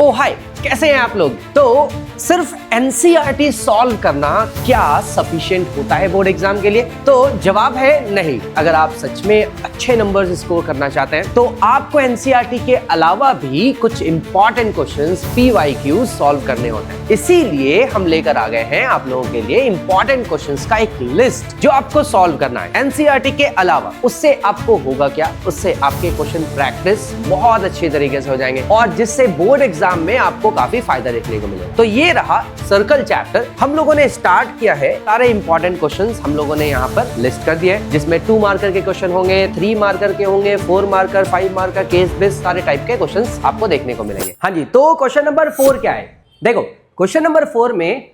ओ हाय, कैसे हैं आप लोग। तो सिर्फ एनसीईआरटी सॉल्व करना क्या सफिशिएंट होता है बोर्ड एग्जाम के लिए? तो जवाब है नहीं। अगर आप सच में अच्छे नंबर्स स्कोर करना चाहते हैं तो आपको एनसीईआरटी के अलावा भी कुछ इंपॉर्टेंट क्वेश्चंस पीवाईक्यू सॉल्व करने होते हैं। इसीलिए हम लेकर आ गए हैं आप लोगों के लिए इंपॉर्टेंट क्वेश्चंस का एक लिस्ट जो आपको सॉल्व करना है एनसीईआरटी के अलावा। उससे आपको होगा क्या? उससे आपके क्वेश्चन प्रैक्टिस बहुत अच्छे तरीके से हो जाएंगे और जिससे बोर्ड एग्जाम में आपको काफी फायदा देखने को मिलेगा। तो ये रहा सर्कल चैप्टर। हम लोगों ने स्टार्ट किया है, सारे इंपॉर्टेंट क्वेश्चंस हम लोगों ने यहाँ पर लिस्ट कर दिए हैं, जिसमें 2 मार्कर के क्वेश्चन होंगे, 3 मार्कर के होंगे, 4 मार्कर, 5 मार्कर, केस बेस्ड सारे टाइप के क्वेश्चंस आपको देखने को मिलेंगे। हाँ जी, तो क्वेश्चन नंबर 4 क्या है? देखो क्वेश्चन नंबर 4 में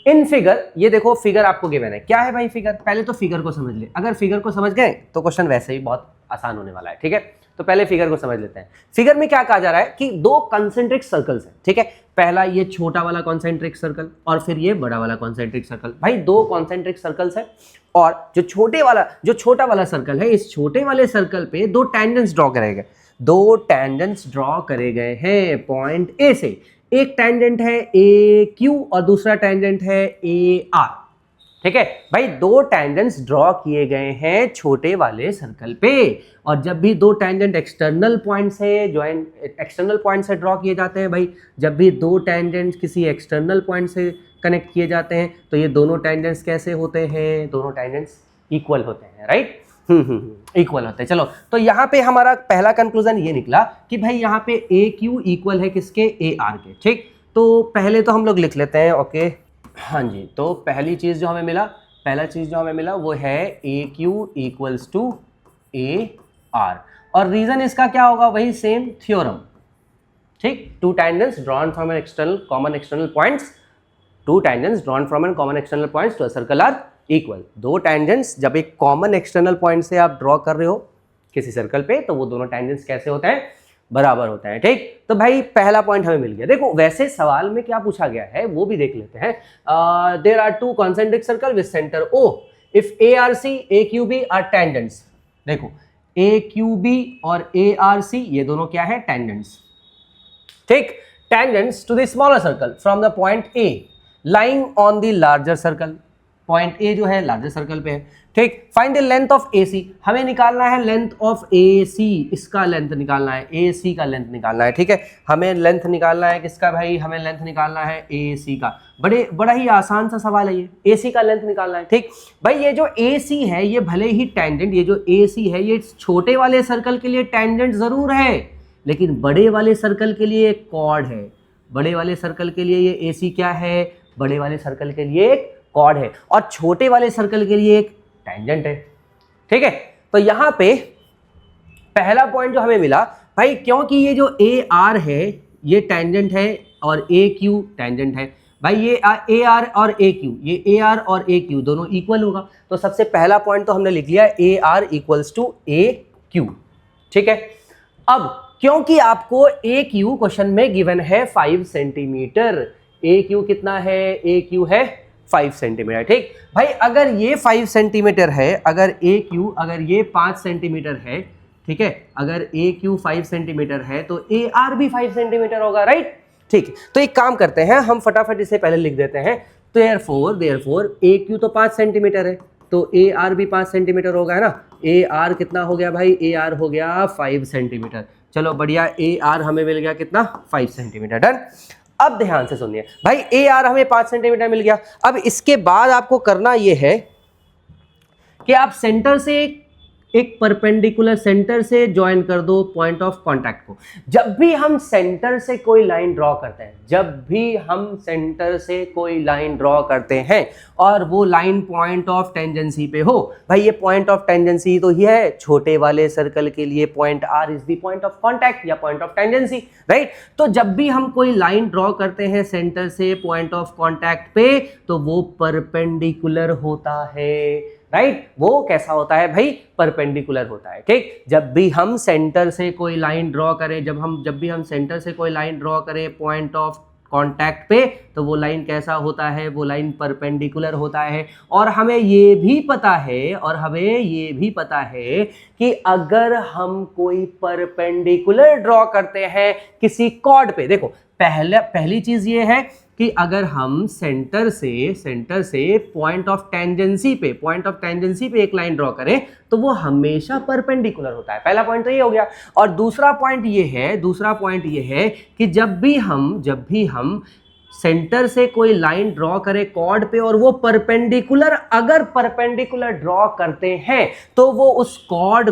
इन फिगर, ये देखो फिगर आपको गिवन है। क्या है भाई फिगर? पहले तो फिगर को समझ ले। अगर फिगर को समझ गए तो क्वेश्चन वैसे ही बहुत आसान होने वाला है। ठीक है, तो पहले फिगर को समझ लेते हैं। फिगर में क्या कहा जा रहा है कि 2 कंसेंट्रिक सर्कल्स हैं। ठीक है, पहला ये छोटा वाला कॉन्सेंट्रिक सर्कल और फिर ये बड़ा वाला कॉन्सेंट्रिक सर्कल। भाई 2 कॉन्सेंट्रिक सर्कल्स है और जो छोटा वाला सर्कल है, इस छोटे वाले सर्कल पे 2 टेंजेंट्स ड्रॉ करे गए। 2 टेंजेंट्स ड्रॉ करे गए हैं पॉइंट ए से। एक टेंजेंट है ए क्यू और दूसरा टेंजेंट है ए आर। ठीक है भाई, 2 टेंजेंट्स ड्रॉ किए गए हैं छोटे वाले सर्कल पे। और जब भी 2 टेंजेंट एक्सटर्नल पॉइंट से ड्रॉ किए जाते हैं, भाई जब भी 2 टेंजेंट्स किसी एक्सटर्नल पॉइंट से कनेक्ट किए जाते हैं तो ये दोनों टेंजेंट्स कैसे होते हैं? दोनों टेंजेंट्स इक्वल होते हैं, राइट? इक्वल होते हैं। चलो, तो यहाँ पे हमारा पहला कंक्लूजन ये निकला कि भाई यहाँ पे ए क्यू इक्वल है किसके? ए आर के। ठीक, तो पहले तो हम लोग लिख लेते हैं। ओके, हाँ जी, तो पहला चीज जो हमें मिला वो है A Q equals to A R. और रीजन इसका क्या होगा? वही सेम थ्योरम। ठीक, 2 tangents drawn from an common external points, 2 tangents drawn from an common external points to a circle are equal. 2 tangents जब एक कॉमन एक्सटर्नल पॉइंट से आप ड्रॉ कर रहे हो किसी सर्कल पे तो वो दोनों टेंजेंट्स कैसे होते हैं? बराबर होता है। ठीक, तो भाई पहला पॉइंट हमें मिल गया। देखो वैसे सवाल में क्या पूछा गया है वो भी देख लेते हैं। There are 2 concentric circle with centre O if ARC AQB are tangents. देखो AQB और ARC ये दोनों क्या है? टेंजेंट्स। ठीक, tangents to the smaller circle from the point A lying on the larger circle. Point A जो है larger circle पे है। ठीक, find the length of AC। हमें निकालना है लेंथ ऑफ AC, इसका लेंथ निकालना है, AC का लेंथ निकालना है। ठीक है, हमें लेंथ निकालना है किसका भाई? हमें लेंथ निकालना है AC का। बड़ा ही आसान सा सवाल है ये, AC का लेंथ निकालना है। ठीक भाई, ये जो AC है ये भले ही टेंजेंट, ये जो AC है ये छोटे वाले सर्कल के लिए टेंजेंट जरूर है, लेकिन बड़े वाले सर्कल के लिए एक कॉर्ड है। बड़े वाले सर्कल के लिए ये AC क्या है? बड़े वाले सर्कल के लिए एक कॉर्ड है और छोटे वाले सर्कल के लिए एक टेंजेंट है। ठीक है, तो यहां पे पहला पॉइंट जो हमें मिला भाई, क्योंकि ये जो ए आर है ये टेंजेंट है और ए क्यू टेंजेंट है। भाई ये ए आर और ए क्यू, ये ए आर और ए क्यू दोनों इक्वल होगा। तो सबसे पहला पॉइंट तो हमने लिख लिया A R equals to A Q. ठीक है, अब क्योंकि आपको ए क्यू क्वेश्चन में गिवन है 5 सेंटीमीटर, ए क्यू कितना है? ए क्यू है 5 सेंटीमीटर। ठीक भाई, अगर ये 5 सेंटीमीटर है, अगर ये 5 सेंटीमीटर है, ठीक है, अगर ए क्यू 5 सेंटीमीटर है तो ए आर भी 5 सेंटीमीटर होगा, राइट? ठीक, तो एक काम करते हैं, हम फटाफट इसे पहले लिख देते हैं। देयरफॉर ए क्यू तो 5 सेंटीमीटर है तो ए आर भी 5 सेंटीमीटर होगा, है ना? ए आर कितना हो गया भाई? ए आर हो गया 5 सेंटीमीटर। चलो बढ़िया, ए आर हमें मिल गया कितना? 5 सेंटीमीटर। डन। अब ध्यान से सुनिए भाई, ए आर हमें 5 सेंटीमीटर मिल गया। अब इसके बाद आपको करना यह है कि आप सेंटर से एक परपेंडिकुलर सेंटर से ज्वाइन कर दो पॉइंट ऑफ कांटेक्ट को। जब भी हम सेंटर से कोई लाइन ड्रॉ करते हैं, और वो लाइन पॉइंट ऑफ टेंजेंसी पे हो, भाई ये पॉइंट ऑफ टेंजेंसी तो ये है छोटे वाले सर्कल के लिए point R is the point of contact या पॉइंट ऑफ टेंजेंसी, राइट? तो जब भी हम कोई लाइन ड्रॉ करते हैं सेंटर से पॉइंट ऑफ कांटेक्ट पे तो वो परपेंडिकुलर होता है, राइट? वो कैसा होता है भाई? परपेंडिकुलर होता है। ठीक, जब भी हम सेंटर से कोई लाइन ड्रॉ करें, जब भी हम सेंटर से कोई लाइन ड्रॉ करें पॉइंट ऑफ कांटेक्ट पे, तो वो लाइन कैसा होता है, वो लाइन परपेंडिकुलर होता है। और हमें ये भी पता है कि अगर हम कोई परपेंडिकुलर ड्रॉ करते हैं किसी कॉर्ड पे, देखो पहली चीज ये है कि अगर हम सेंटर से पॉइंट ऑफ टेंजेंसी पे एक लाइन ड्रॉ करें तो वो हमेशा परपेंडिकुलर होता है। पहला पॉइंट तो ये हो गया। और दूसरा पॉइंट ये है कि जब भी हम सेंटर से कोई लाइन ड्रॉ करें कॉर्ड पे और वो अगर परपेंडिकुलर ड्रॉ करते हैं तो वो उस कॉर्ड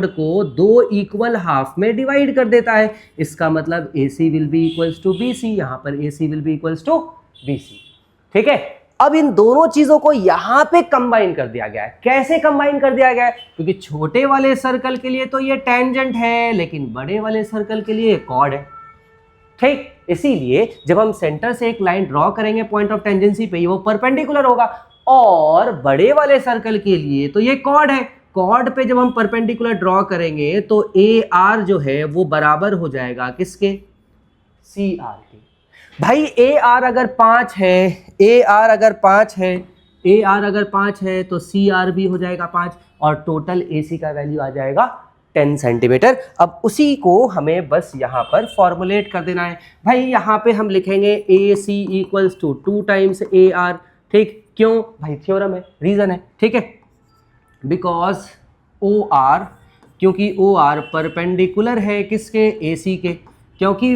को दो इक्वल हाफ में डिवाइड कर देता है। इसका मतलब AC will be equals to BC, यहां पर AC will be equals to BC। ठीक है, अब इन दोनों चीजों को यहां पे कंबाइन कर दिया गया है। कैसे कंबाइन कर दिया गया है? क्योंकि छोटे वाले सर्कल के लिए तो ये टेंजेंट है, लेकिन बड़े वाले सर्कल के लिए कॉर्ड है। ठीक, इसीलिए जब हम सेंटर से एक लाइन ड्रॉ करेंगे पॉइंट ऑफ टेंजेंसी पे, वो परपेंडिकुलर होगा। और बड़े वाले सर्कल के लिए तो ये कॉर्ड है। कॉर्ड पे जब हम परपेंडिकुलर ड्रॉ करेंगे तो AR जो है वो बराबर हो जाएगा किसके? CR के। भाई AR अगर 5 है तो CR भी हो जाएगा 5 और टोटल AC का वैल्यू आ जाएगा 10 सेंटीमीटर। अब उसी को हमें बस यहाँ पर फॉर्मुलेट कर देना है। भाई यहाँ पे हम लिखेंगे AC equals to 2 times AR। ठीक, क्यों भाई? थ्योरम है, रीजन है। ठीक है, बिकॉज OR, क्योंकि OR परपेंडिकुलर है किसके? AC के। क्योंकि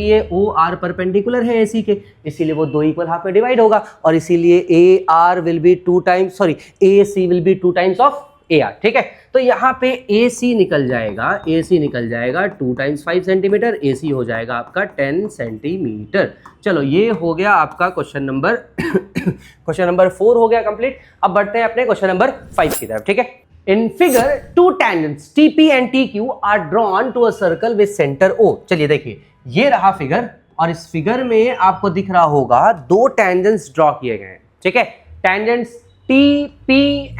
ये OR परपेंडिकुलर है AC के, इसीलिए वो दो इक्वल हाफ में डिवाइड होगा और इसीलिए AC will B 2 times of AR। ठीक है, तो यहाँ पे AC निकल जाएगा 2 टाइम्स 5 सेंटीमीटर, AC हो जाएगा आपका 10 सेंटीमीटर। चलो, ये हो गया आपका क्वेश्चन नंबर 4 हो गया कंप्लीट। अब बढ़ते हैं अपने क्वेश्चन नंबर 5 की तरफ। ठीक है, in figure 2 tangents TP and TQ are drawn to a circle with centre O। चलिए देखिए, ये रहा फिगर और इस फिगर में आपको दिख रहा होगा 2 टेंजेंट्स ड्रॉ किए गए हैं। ठीक है, टेंजेंट्स TP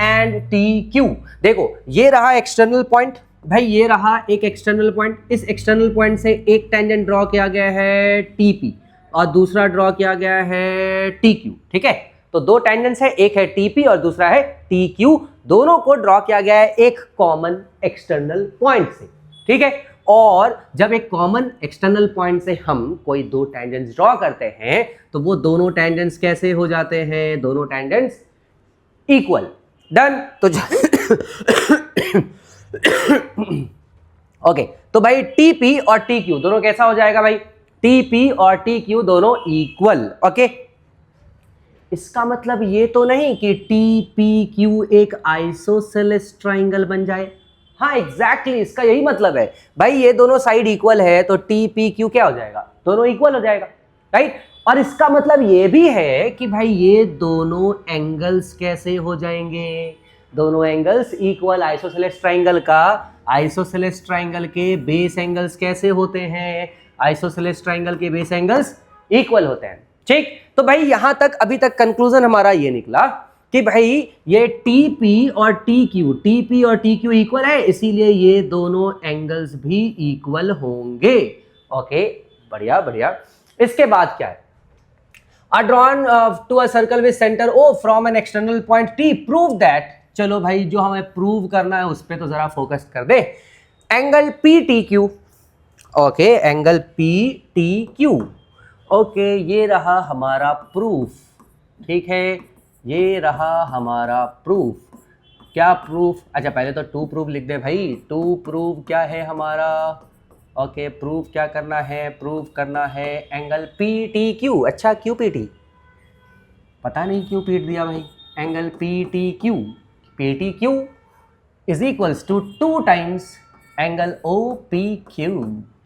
एंड TQ। देखो, ये रहा एक्सटर्नल पॉइंट। भाई ये रहा एक एक्सटर्नल पॉइंट। इस एक्सटर्नल पॉइंट से एक टेंजेंट ड्रॉ किया गया है TP और दूसरा ड्रॉ किया गया है TQ। ठीक है, तो 2 टेंजेंट्स है, एक है TP और दूसरा है TQ। दोनों को ड्रॉ किया गया है एक कॉमन एक्सटर्नल पॉइंट से। ठीक है, और जब एक कॉमन एक्सटर्नल पॉइंट से हम कोई 2 टेंजेंट्स ड्रॉ करते हैं तो वो दोनों टेंजेंट्स कैसे हो जाते हैं? दोनों टेंजेंट्स इक्वल। डन। तो ओके, तो भाई TP और TQ दोनों कैसा हो जाएगा? भाई TP और TQ दोनों इक्वल। ओके, इसका मतलब ये तो नहीं कि TPQ एक आइसोसेलेस ट्राइंगल बन जाए। हाँ एग्जैक्टली, इसका यही मतलब है। भाई ये दोनों साइड इक्वल है तो TPQ क्या हो जाएगा? दोनों इक्वल हो जाएगा, राइट। और इसका मतलब ये भी है कि भाई ये दोनों एंगल्स कैसे हो जाएंगे? दोनों एंगल्स इक्वल। आइसोसेलेस ट्राइंगल के बेस एंगल्स कैसे होते हैं? आइसोसेलेस ट्राइंगल के बेस एंगल्स इक्वल होते हैं। ठीक, तो भाई यहां तक अभी तक कंक्लूजन हमारा ये निकला कि भाई ये TP और TQ इक्वल है, इसीलिए ये दोनों एंगल्स भी इक्वल होंगे। ओके, बढ़िया बढ़िया। इसके बाद क्या है? are drawn to a circle with center O from an external point T, prove that। चलो भाई, जो हमें प्रूव करना है उस पर तो जरा फोकस कर दे। Angle PTQ, okay, angle PTQ, okay, ये रहा हमारा प्रूफ। ठीक है, ये रहा हमारा प्रूफ। क्या प्रूफ? अच्छा, पहले तो टू प्रूफ लिख दे भाई। टू प्रूफ क्या है हमारा? ओके, प्रूफ क्या करना है? प्रूफ करना है एंगल PTQ। अच्छा, क्यों PT? पता नहीं क्यों पीट दिया भाई। Angle PTQ is equals to 2 times angle OPQ।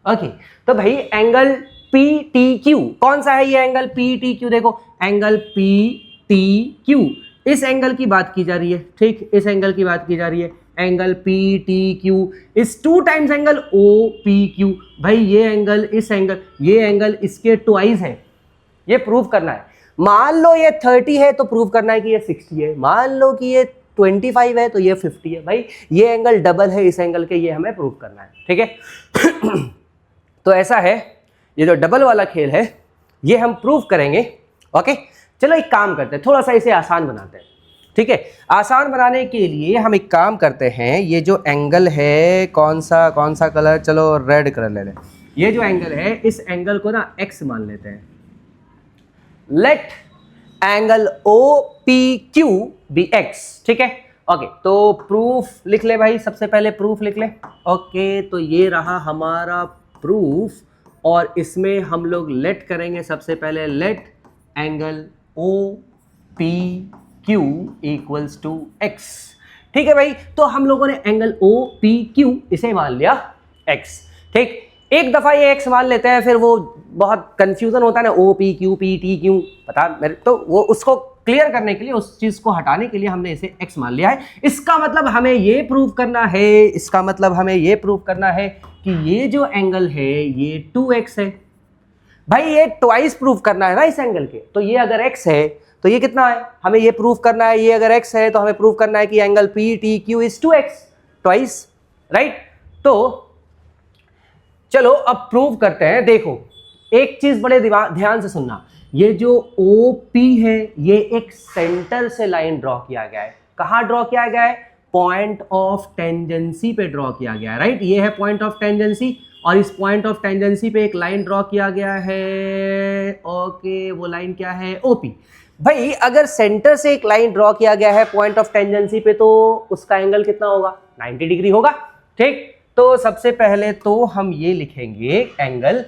Okay, तो भाई एंगल PTQ कौन सा है? ये एंगल PTQ देखो, एंगल PTQ इस एंगल की बात की जा रही है। ठीक, इस एंगल की बात की जा रही है। Angle PTQ is 2 times angle OPQ। भाई ये एंगल ये एंगल इसके ट्वाइस है। ये प्रूव करना है। मान लो ये 30 है तो प्रूव करना है कि ये 60 है। मान लो कि ये 25 है तो ये 50 है। भाई ये एंगल डबल है इस एंगल के, ये हमें प्रूव करना है। ठीक है। तो ऐसा है ये जो डबल वाला खेल है ये हम प्रूव करेंगे। ओके, चलो एक काम करते हैं, थोड़ा सा इसे आसान बनाते हैं। ठीक है, आसान बनाने के लिए हम एक काम करते हैं, ये जो एंगल है कौन सा कलर, चलो रेड कलर ले लें। ये जो एंगल है इस एंगल को ना x मान लेते हैं। Let angle OPQ be x। ठीक है, ओके, तो प्रूफ लिख ले भाई, सबसे पहले प्रूफ लिख ले। ओके, तो ये रहा हमारा प्रूफ और इसमें हम लोग लेट करेंगे सबसे पहले, let angle OPQ equals to x। ठीक है भाई, तो हम लोगों ने एंगल OPQ इसे मान लिया x। ठीक, एक दफा ये x मान लेते हैं, फिर वो बहुत कंफ्यूजन होता है ना, OPQ PTQ, पता मेरे, तो वो उसको क्लियर करने के लिए, उस चीज को हटाने के लिए हमने इसे x मान लिया है। इसका मतलब हमें ये प्रूव करना है, कि ये जो एंगल है ये 2x है। भाई ये ट्वाइस प्रूव करना है ना इस एंगल के, तो ये अगर x है तो ये कितना है, हमें ये प्रूव करना है। ये अगर x है तो हमें प्रूव करना है कि angle PTQ is 2x, twice, right. तो चलो अब प्रूव करते हैं। देखो एक चीज बड़े ध्यान से सुनना, ये जो OP है ये एक सेंटर से लाइन ड्रॉ किया गया है। कहां ड्रॉ किया गया है? पॉइंट ऑफ टेंजेंसी पे ड्रॉ किया गया है, राइट। ये है पॉइंट ऑफ टेंजेंसी और इस पॉइंट ऑफ टेंजेंसी पे एक लाइन ड्रॉ किया गया है। ओके, वो लाइन क्या है? OP। भाई अगर सेंटर से एक लाइन ड्रॉ किया गया है पॉइंट ऑफ टेंजेंसी पे, तो उसका एंगल कितना होगा? 90 डिग्री होगा। ठीक, तो सबसे पहले तो हम ये लिखेंगे एंगल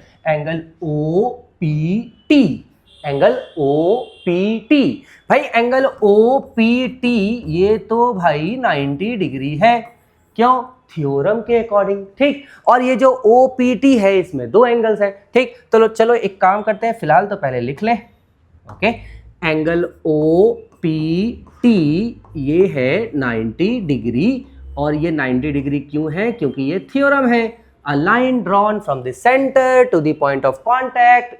OPT, एंगल OPT। भाई एंगल OPT ये तो भाई 90 डिग्री है, क्यों? थ्योरम के अकॉर्डिंग। ठीक, और ये जो OPT है इसमें दो एंगल्स हैं। ठीक, तो चलो एक काम करते हैं, फिलहाल तो पहले लिख लें। ओके, एंगल OPT ये है 90 डिग्री, और ये 90 डिग्री क्यों है? क्योंकि ये थ्योरम है। A line drawn from the center to the point of contact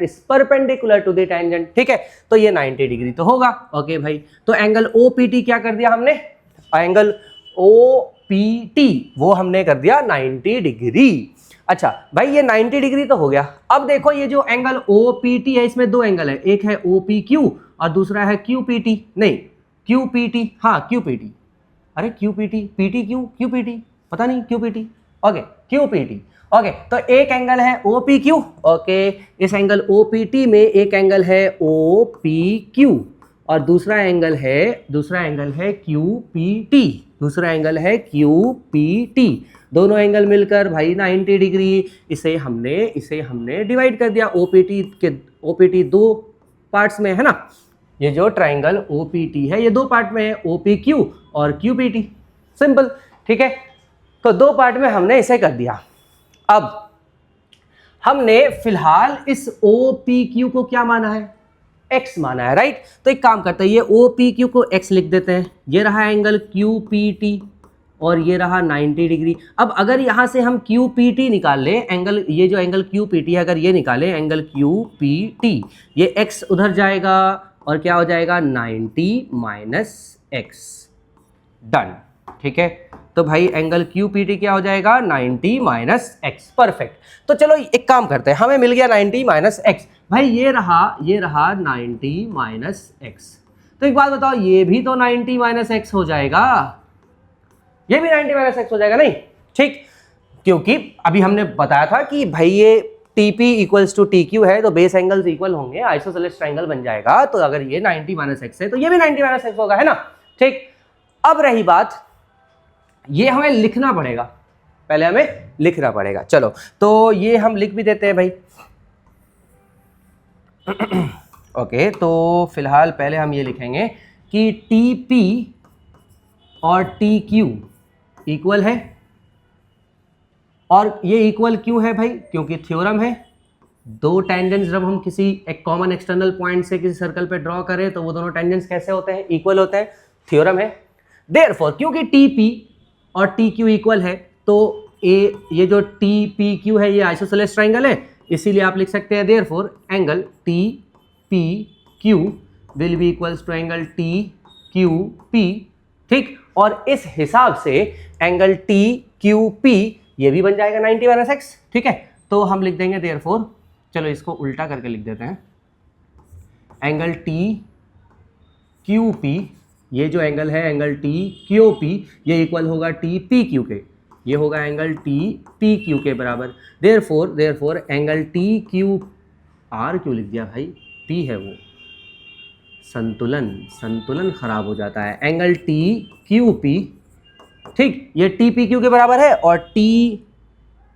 is perpendicular to the tangent। ठीक है, तो ये 90 डिग्री तो होगा। ओके भाई, तो एंगल OPT क्या कर दिया हमने? एंगल OPT वो हमने कर दिया 90 डिग्री। अच्छा भाई, ये 90 डिग्री तो हो गया। अब देखो ये जो एंगल OPT है इसमें दो एंगल है, एक है OPQ और दूसरा है QPT। नहीं, QPT, हाँ QPT, अरे QPT, PTQ, QPT, पता नहीं QPT। Okay, QPT। ओके, तो एक एंगल है OPQ। ओके, इस एंगल OPT में एक एंगल है OPQ और दूसरा एंगल है QPT, दोनों एंगल मिलकर भाई 90 डिग्री। इसे हमने डिवाइड कर दिया। OPT दो पार्ट्स में है ना, ये जो ट्राइंगल OPT है ये दो पार्ट में है, OPQ और QPT। सिंपल, ठीक है, तो दो पार्ट में हमने इसे कर दिया। अब हमने फिलहाल इस OPQ को क्या माना है? x माना है, राइट। तो एक काम करते हैं, ये OPQ को x लिख देते हैं। ये रहा एंगल QPT और ये रहा 90 डिग्री। अब अगर यहां से हम QPT निकाल लें, एंगल, ये जो एंगल QPT है अगर ये निकालें एंगल QPT, ये x उधर जाएगा और क्या हो जाएगा? 90 माइनस x। डन। ठीक है, तो भाई एंगल QPT क्या हो जाएगा? 90 माइनस x। परफेक्ट। तो चलो एक काम करते हैं, हमें मिल गया 90 माइनस x। भाई ये रहा 90 माइनस x। तो एक बात बताओ, ये भी तो 90 माइनस x हो जाएगा, ये भी 90 माइनस x हो जाएगा, नहीं? ठीक, क्योंकि अभी हमने बताया था कि भाई ये TP इक्वल्स टू TQ है, तो बेस एंगल्स इक्वल होंगे, आइसोसेलेस ट्राइंगल बन जाएगा। तो अगर ये 90 माइनस x है तो ये भी 90 माइनस x होगा, है ना? ठीक, अब रही बात, ये हमें लिखना पड़ेगा, पहले हमें लिखना पड़ेगा। चलो तो ये हम लिख भी देते हैं भाई। ओके, तो फिलहाल पहले हम ये लिखेंगे कि TP और TQ इक्वल है। और ये इक्वल क्यों है भाई? क्योंकि थ्योरम है। दो टेंजेंट्स जब हम किसी एक कॉमन एक्सटर्नल पॉइंट से किसी सर्कल पे ड्रॉ करें तो वो दोनों टेंजेंट्स कैसे होते हैं? इक्वल होते हैं। थ्योरम है। देयरफॉर क्योंकि TP और TQ इक्वल है, तो ये जो TPQ है ये आइसोसेलेस ट्राइंगल है, इसीलिए आप लिख सकते हैं therefore angle TPQ will be equals to angle TQP। ठीक, और इस हिसाब से एंगल टी क्यू पी ये भी बन जाएगा 90 माइनस एक्स। ठीक है, तो हम लिख देंगे देयरफॉर, चलो इसको उल्टा करके लिख देते हैं, एंगल टी क्यू पी, ये जो एंगल है एंगल टी क्यू पी ये इक्वल होगा टी पी क्यू के, ये होगा एंगल टी पी क्यू के बराबर। Therefore angle T Q, R क्यों लिख दिया भाई, पी है वो, संतुलन खराब हो जाता है, एंगल टी क्यू पी, ठीक, ये टी पी क्यू के बराबर है और टी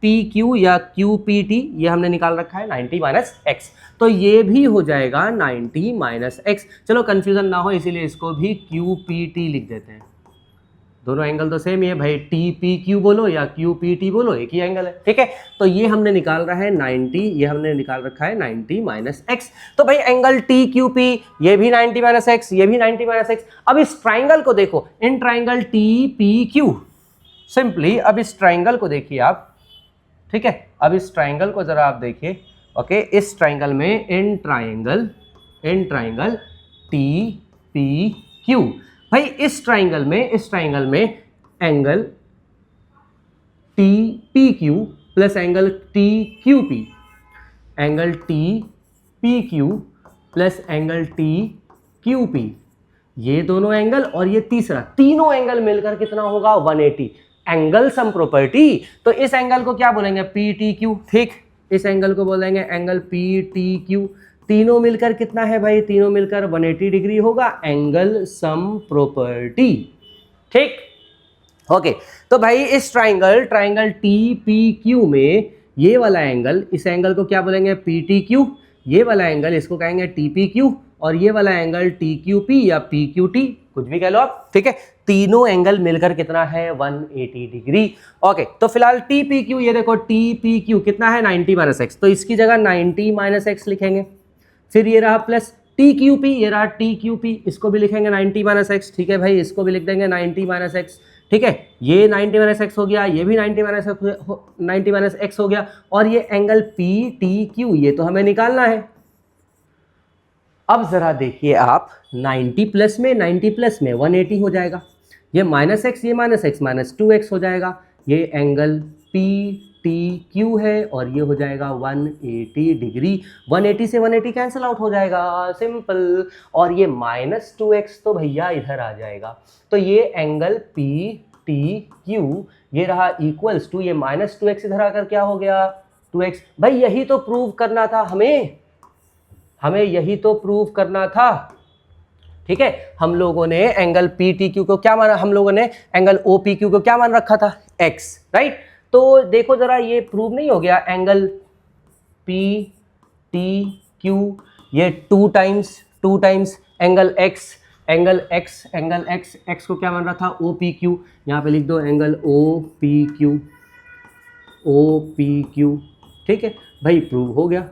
पी क्यू या क्यू पी टी ये हमने निकाल रखा है 90 माइनस एक्स, तो ये भी हो जाएगा 90 माइनस एक्स। चलो कंफ्यूजन ना हो इसीलिए इसको भी क्यू पी टी लिख देते हैं, दोनों एंगल तो सेम ही है भाई, टी पी क्यू बोलो या क्यू पी टी बोलो एक ही एंगल है। ठीक है, तो ये हमने निकाल रहा है 90, ये हमने निकाल रखा है 90 माइनस एक्स। तो भाई एंगल टी क्यू पी ये भी 90 माइनस एक्स, ये भी 90 माइनस एक्स। अब इस ट्राइंगल को देखो, in triangle T P Q, simply अब इस ट्राइंगल को देखिए आप, ठीक है, अब इस ट्राइंगल को जरा आप देखिए, ओके, इस ट्राइंगल में in triangle T P Q, भाई इस ट्राइंगल में angle T P Q plus angle T Q P, angle T P Q plus angle T Q P, ये दोनों एंगल और ये तीसरा, तीनों एंगल मिलकर कितना होगा 180, एंगल सम प्रॉपर्टी। तो इस एंगल को क्या बोलेंगे पी टी क्यू, ठीक, इस एंगल को बोलेंगे एंगल पी टी क्यू, तीनों मिलकर कितना है भाई, तीनों मिलकर 180 डिग्री होगा, एंगल सम प्रॉपर्टी। ठीक, ओके, तो भाई इस ट्राइंगल टी पी क्यू में ये वाला एंगल, इस एंगल को क्या बोलेंगे पी टी क्यू, ये वाला एंगल इसको कहेंगे टी पी क्यू, और ये वाला एंगल टी क्यू पी या पी क्यू टी, कुछ भी कह लो आप। ठीक है, तीनों एंगल मिलकर कितना है 180 डिग्री। ओके, तो फिलहाल टी पी क्यू, ये देखो टी पी क्यू कितना है 90 माइनस एक्स, तो इसकी जगह 90 माइनस एक्स लिखेंगे। फिर ये रहा प्लस टी क्यू पी, ये रहा टी क्यू पी, इसको भी लिखेंगे 90 माइनस एक्स। ठीक है भाई, इसको भी लिख देंगे 90 माइनस एक्स। ठीक है, ये 90 माइनस एक्स हो गया, ये भी 90 माइनस एक्स हो गया, और ये एंगल पी टी क्यू ये तो हमें निकालना है। अब जरा देखिए आप, 90 प्लस में 180 हो जाएगा, ये माइनस एक्स माइनस 2x हो जाएगा, ये एंगल पी टी क्यू है और ये हो जाएगा 180 डिग्री, 180 से 180 कैंसिल आउट हो जाएगा, सिंपल, और ये माइनस 2x तो भैया इधर आ जाएगा, तो ये एंगल पी टी क्यू ये रहा इक्वल्स टू, ये माइनस 2x इधर आकर क्या हो गया 2x। भाई यही तो प्रूव करना था हमें यही तो प्रूव करना था। ठीक है, हम लोगों ने एंगल पी टी क्यू को क्या माना, हम लोगों ने एंगल ओ पी क्यू को क्या मान रखा था x, राइट। तो देखो जरा ये प्रूव नहीं हो गया, एंगल पी टी क्यू ये टू टाइम्स एंगल x को क्या मान रहा था ओ पी क्यू, यहाँ पे लिख दो एंगल ओ पी क्यू। ठीक है भाई, प्रूव हो गया।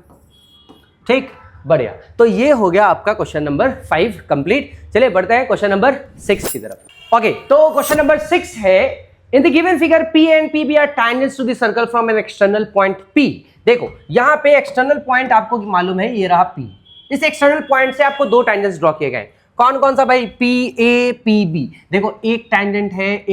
ठीक, बढ़िया, तो ये हो गया आपका क्वेश्चन नंबर 5 कंप्लीट। चलिए बढ़ते हैं क्वेश्चन नंबर 6 की तरफ। ओके, तो क्वेश्चन नंबर 6 है, in the given figure P and PB are tangents to the circle from an external point P। देखो यहाँ पे एक्सटर्नल पॉइंट आपको मालूम है, ये रहा P, इस एक्सटर्नल पॉइंट से आपको दो टैंजेंट्स ड्रॉ किए गए, कौन कौन सा भाई, PA PB। देखो एक टैंजेंट है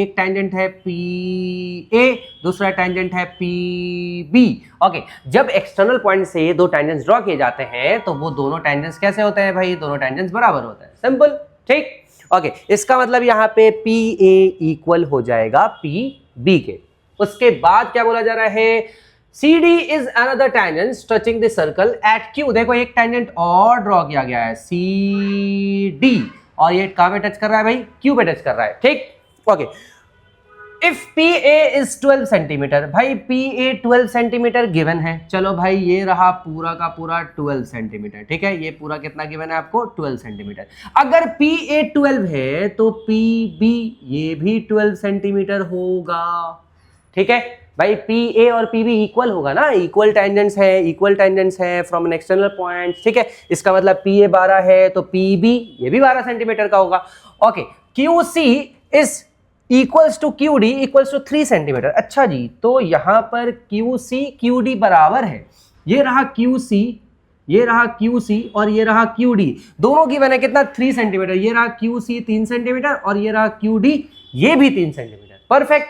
PA, दूसरा टैंजेंट है PB। ओके, जब एक्सटर्नल पॉइंट से दो टैंजेंट्स ड्रॉ किए जाते हैं तो वो दोनों टैंजेंट्स कैसे होते हैं भाई, दोनों टैंजेंट्स बराबर होते हैं, सिंपल। ठीक, ओके, इसका मतलब यहाँ पे PA इक्वल हो जाएगा PB के। उसके बाद क्या बोला जा रहा है, CD is another tangent touching the circle at Q। देखो एक टेंजेंट और ड्रॉ किया गया है CD, और ये कहाँ पे टच कर रहा है भाई, Q पे टच कर रहा है। ठीक, okay, if PA is 12 centimetre, भाई PA 12 सेंटीमीटर गिवन है, चलो भाई ये रहा पूरा का पूरा 12 सेंटीमीटर। ठीक है, ये पूरा कितना गिवन है आपको 12 सेंटीमीटर। अगर PA 12 है तो PB ये भी 12 सेंटीमीटर होगा। ठीक है भाई, PA और PB इक्वल होगा ना, इक्वल टेंजेंट्स है फ्रॉम एन एक्सटर्नल पॉइंट। ठीक है, इसका मतलब PA 12 है तो PB ये भी 12 सेंटीमीटर का होगा। Okay, QC is equals to QD equals to 3 centimetre. अच्छा जी, तो यहां पर QC QD बराबर है, ये रहा QC और ये रहा QD, दोनों की बने कितना 3 सेंटीमीटर, ये रहा QC 3 सेंटीमीटर और ये रहा QD ये भी 3 सेंटीमीटर। परफेक्ट।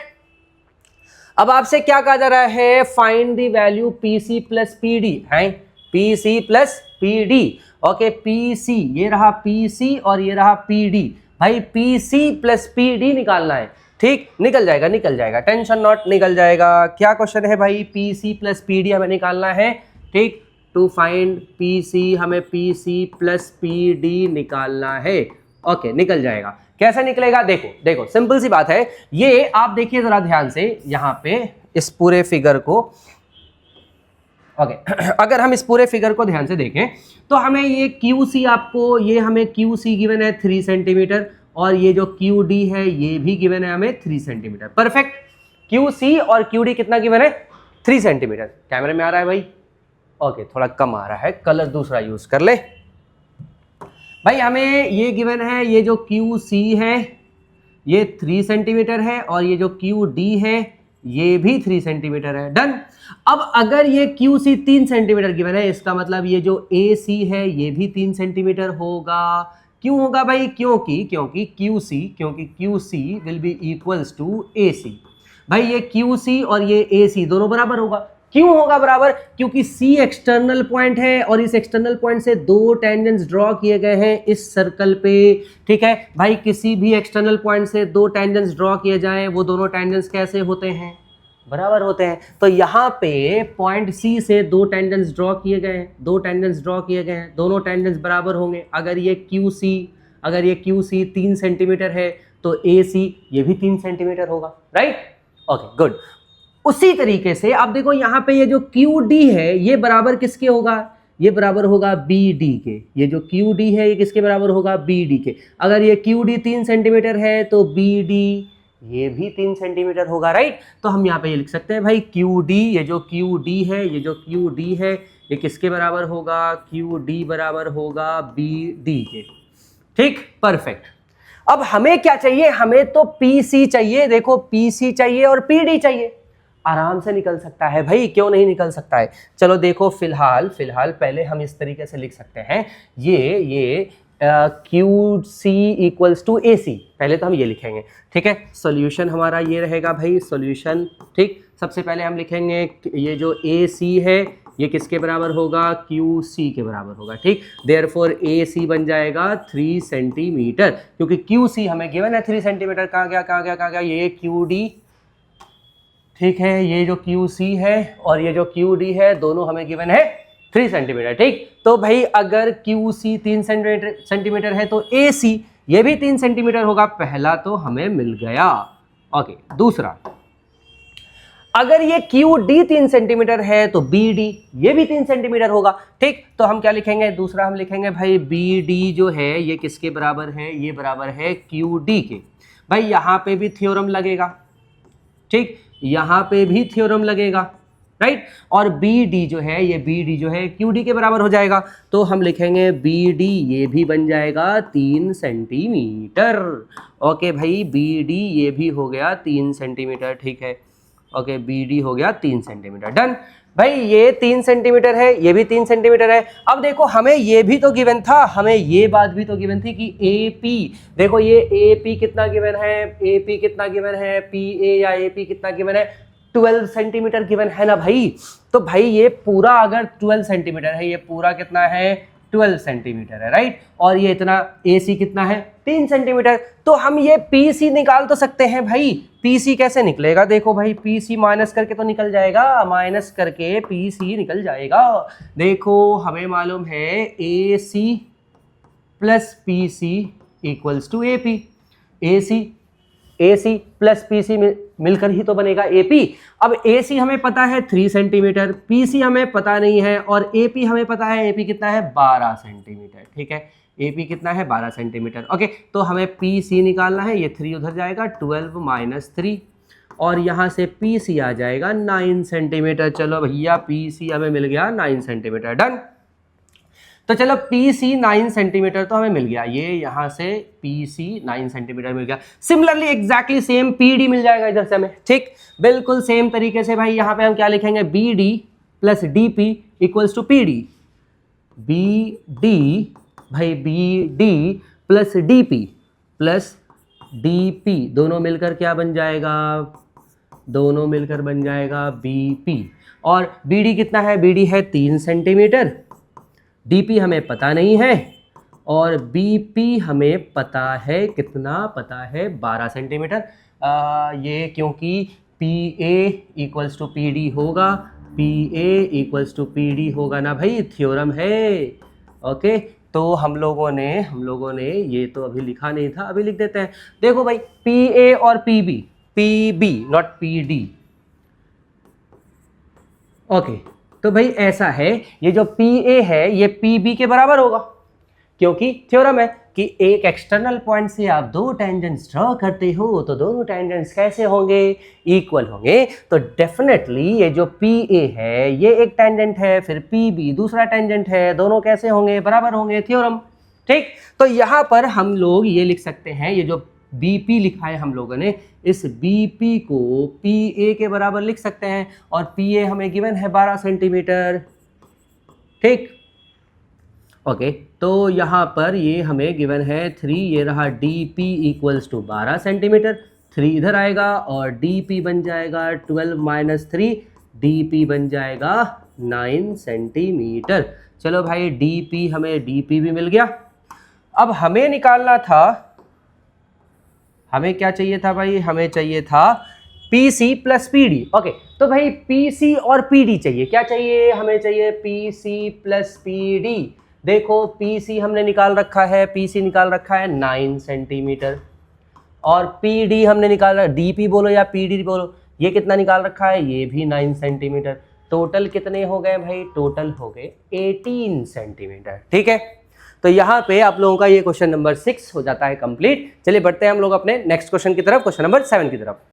अब आपसे क्या कहा जा रहा है, find the value PC plus PD है, PC plus PD. Okay, PC ये रहा पीसी और ये रहा पीडी। भाई पीसी प्लस पीडी निकालना है, ठीक, निकल जाएगा निकल जाएगा, टेंशन नॉट, निकल जाएगा। क्या क्वेश्चन है भाई, पीसी प्लस पीडी हमें निकालना है, ठीक। टू फाइंड पीसी, हमें पीसी प्लस पीडी निकालना है। ओके, निकल जाएगा। कैसे निकलेगा, देखो देखो, सिंपल सी बात है। ये आप देखिए जरा ध्यान से, यहां पे इस पूरे फिगर को, ओके अगर हम इस पूरे फिगर को ध्यान से देखें तो हमें ये QC, आपको ये हमें QC गिवन है 3 सेंटीमीटर, और ये जो QD है ये भी गिवन है हमें 3 सेंटीमीटर। परफेक्ट। QC और QD कितना गिवन है, 3 सेंटीमीटर। कैमरे में आ रहा है भाई, ओके थोड़ा कम आ रहा है, कलर दूसरा यूज कर ले भाई। हमें ये गिवन है, ये जो QC है ये 3 सेंटीमीटर है, और ये जो QD है ये भी 3 सेंटीमीटर है। डन। अब अगर ये QC 3 सेंटीमीटर गिवन है, इसका मतलब ये जो AC है ये भी 3 सेंटीमीटर होगा। क्यों होगा भाई, क्योंकि QC will be equals to AC। भाई ये QC और ये AC दोनों बराबर होगा। क्यों होगा बराबर, क्योंकि C एक्सटर्नल पॉइंट है, और इस एक्सटर्नल पॉइंट से 2 टेंजेंट्स ड्रॉ किए गए हैं इस सर्कल पे, ठीक है भाई। किसी भी एक्सटर्नल पॉइंट से 2 टेंजेंट्स ड्रॉ किए जाएं, वो दोनों टेंजेंट्स कैसे होते हैं, बराबर होते हैं। तो यहाँ पे पॉइंट C से 2 टेंजेंट्स ड्रॉ किए गए हैं, 2 टेंजेंट्स ड्रॉ किए गए हैं, दोनों टेंजेंट्स बराबर होंगे। अगर ये QC 3 सेंटीमीटर है तो AC ये भी 3 सेंटीमीटर होगा, राइट। Okay good. उसी तरीके से आप देखो यहाँ पे ये जो QD है ये बराबर किसके होगा, ये बराबर होगा BD के। ये जो QD है ये किसके बराबर होगा, BD के। अगर ये QD 3 सेंटीमीटर है तो BD ये भी 3 सेंटीमीटर होगा, राइट। तो हम यहाँ पे ये लिख सकते हैं भाई QD, ये जो QD है ये किसके बराबर होगा, QD बराबर होगा BD के, ठीक। परफेक्ट। अब हमें क्या चाहिए, हमें तो PC चाहिए। देखो PC चाहिए और PD चाहिए, आराम से निकल सकता है भाई, क्यों नहीं निकल सकता है। चलो देखो, फिलहाल पहले हम इस तरीके से लिख सकते हैं, ये QC इक्वल्स टू AC, पहले तो हम ये लिखेंगे, ठीक है। सॉल्यूशन हमारा ये रहेगा भाई, सॉल्यूशन, ठीक। सबसे पहले हम लिखेंगे ये जो AC है ये किसके बराबर होगा, QC के बराबर होगा, ठीक। देयरफॉर AC बन जाएगा 3 सेंटीमीटर, क्योंकि QC हमें गिवन है 3 सेंटीमीटर। कहाँ गया, ये QD, ठीक है, ये जो QC है और ये जो QD है दोनों हमें गिवन है 3 सेंटीमीटर, ठीक। तो भाई अगर QC 3 सेंटीमीटर है तो AC ये भी 3 सेंटीमीटर होगा। पहला तो हमें मिल गया। ओके, दूसरा, अगर ये QD 3 सेंटीमीटर है तो BD ये भी 3 सेंटीमीटर होगा, ठीक। तो हम क्या लिखेंगे, दूसरा हम लिखेंगे भाई BD जो है ये किसके बराबर है, ये बराबर है QD के। भाई यहाँ पे भी थ्योरम लगेगा, ठीक, यहाँ पे भी थ्योरम लगेगा, राइट। और BD जो है QD के बराबर हो जाएगा। तो हम लिखेंगे BD ये भी बन जाएगा 3 सेंटीमीटर। ओके भाई, BD ये भी हो गया 3 सेंटीमीटर, ठीक है। ओके, BD हो गया 3 सेंटीमीटर। डन भाई, ये 3 सेंटीमीटर है, ये भी 3 सेंटीमीटर है। अब देखो, हमें ये भी तो गिवन था, हमें ये बात भी तो गिवन थी कि AP, देखो ये AP कितना गिवन है, PA या AP कितना गिवन है, 12 सेंटीमीटर गिवन है ना भाई। तो भाई ये पूरा अगर 12 सेंटीमीटर है, ये पूरा कितना है, 12 सेंटीमीटर है, राइट। और ये इतना AC कितना है, 3 सेंटीमीटर। तो हम ये PC निकाल तो सकते हैं भाई। PC कैसे निकलेगा, देखो भाई, PC माइनस करके तो निकल जाएगा, माइनस करके PC निकल जाएगा। देखो हमें मालूम है AC plus PC equals to AP। AC plus PC मिलकर ही तो बनेगा AP। अब AC हमें पता है 3 सेंटीमीटर, PC हमें पता नहीं है, और AP हमें पता है, AP कितना है, 12 सेंटीमीटर, ठीक है। AP कितना है, 12 सेंटीमीटर। ओके, तो हमें PC निकालना है, ये 3 उधर जाएगा, 12 माइनस 3, और यहाँ से PC आ जाएगा 9 सेंटीमीटर। चलो भैया, PC हमें मिल गया 9 सेंटीमीटर। डन। तो चलो PC 9 सेंटीमीटर तो हमें मिल गया, ये यहाँ से PC 9 सेंटीमीटर मिल गया। सिमिलरली एग्जैक्टली सेम PD मिल जाएगा इधर से हमें, ठीक। बिल्कुल सेम तरीके से भाई यहाँ पे हम क्या लिखेंगे, BD plus DP equals to PD। BD भाई BD plus DP plus DP, दोनों मिलकर क्या बन जाएगा, दोनों मिलकर बन जाएगा BP। और BD कितना है, BD है 3 सेंटीमीटर, DP हमें पता नहीं है और BP हमें पता है, कितना पता है, 12 सेंटीमीटर। ये क्योंकि PA इक्वल्स टू PD होगा, PA इक्वल्स टू PD होगा ना भाई, थ्योरम है। ओके, तो हम लोगों ने ये तो अभी लिखा नहीं था, अभी लिख देते हैं। देखो भाई, PA और PB नॉट PD। ओके, तो भाई ऐसा है, ये जो PA है ये PB के बराबर होगा, क्योंकि थ्योरम है कि एक एक्सटर्नल पॉइंट से आप दो टेंजेंट्स ड्रॉ करते हो तो दोनों टेंजेंट्स कैसे होंगे, इक्वल होंगे। तो डेफिनेटली ये जो PA है ये एक टेंजेंट है, फिर PB दूसरा टेंजेंट है, दोनों कैसे होंगे, बराबर होंगे, थ्योरम। ठीक, तो यहाँ पर हम लोग ये लिख सकते हैं, ये जो BP लिखा है हम लोगों ने, इस BP को PA के बराबर लिख सकते हैं और PA हमें गिवन है 12 सेंटीमीटर। ठीक, ओके, तो यहाँ पर ये हमें गिवन है 3, ये रहा DP इक्वल्स टू 12 सेंटीमीटर, 3 इधर आएगा और DP बन जाएगा 12 माइनस 3, DP बन जाएगा 9 सेंटीमीटर। चलो भाई, DP भी मिल गया। अब हमें निकालना था, हमें क्या चाहिए था भाई, हमें चाहिए था PC प्लस PD। ओके, तो भाई PC और PD चाहिए, क्या चाहिए, हमें चाहिए PC प्लस PD। देखो PC हमने निकाल रखा है, PC निकाल रखा है 9 सेंटीमीटर और PD हमने निकाल रखा, DP बोलो या PD बोलो, ये कितना निकाल रखा है, ये भी 9 सेंटीमीटर। टोटल कितने हो गए भाई, टोटल हो गए 18 सेंटीमीटर। ठीक है, तो यहाँ पे आप लोगों का ये क्वेश्चन नंबर 6 हो जाता है कंप्लीट। चलिए बढ़ते हैं हम लोग अपने नेक्स्ट क्वेश्चन की तरफ, क्वेश्चन नंबर 7 की तरफ।